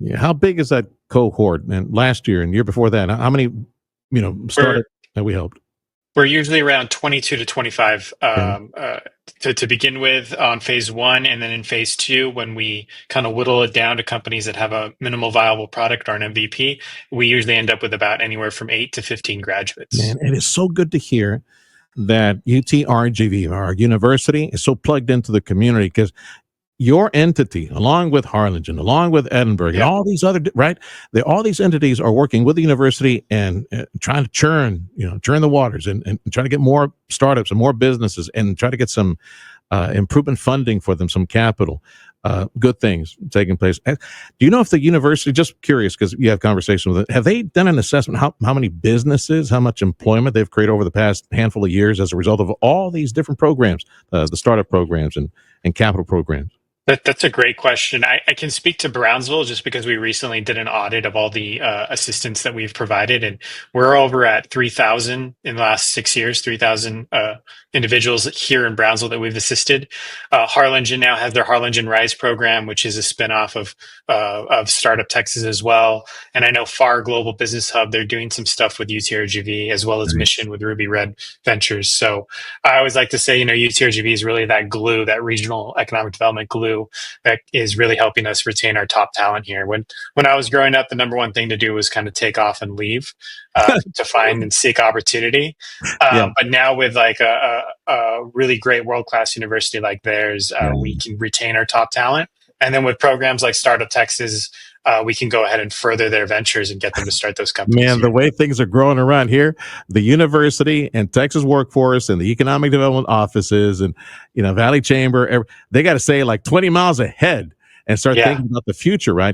Yeah. How big is that cohort? And last year and year before that, how many, We're started that we helped? we're usually around 22 to 25 Okay. to begin with on phase one, and then in phase two, when we kind of whittle it down to companies that have a minimal viable product or an MVP, we usually end up with about anywhere from 8 to 15 graduates. Man, it is so good to hear that UTRGV, our university, is so plugged into the community because your entity, along with Harlingen, along with Edinburgh, and Yep. all these other right, all these entities are working with the university and trying to churn the waters and trying to get more startups and more businesses and try to get some improvement funding for them, some capital. Good things taking place. Do you know if the university? Just curious because you have conversations with it. Have they done an assessment how many businesses, how much employment they've created over the past handful of years as a result of all these different programs, the startup programs and capital programs? That's a great question. I can speak to Brownsville just because we recently did an audit of all the assistance that we've provided, and we're over at 3,000 in the last 6 years, 3,000 individuals here in Brownsville that we've assisted. Harlingen now has their Harlingen Rise program, which is a spinoff of Startup Texas as well. And I know FAR Global Business Hub, they're doing some stuff with UTRGV as well as Nice. Mission with Ruby Red Ventures. So I always like to say, UTRGV is really that glue, that regional economic development glue that is really helping us retain our top talent here. When I was growing up, the number one thing to do was kind of take off and leave to find and seek opportunity. Yeah. But now with like a really great world-class university like theirs, we can retain our top talent. And then with programs like Startup Texas, we can go ahead and further their ventures and get them to start those companies Man, the here. way things are growing around here, the university and Texas workforce and the economic development offices and Valley Chamber, they got to say like 20 miles ahead and start Yeah. thinking about the future, right?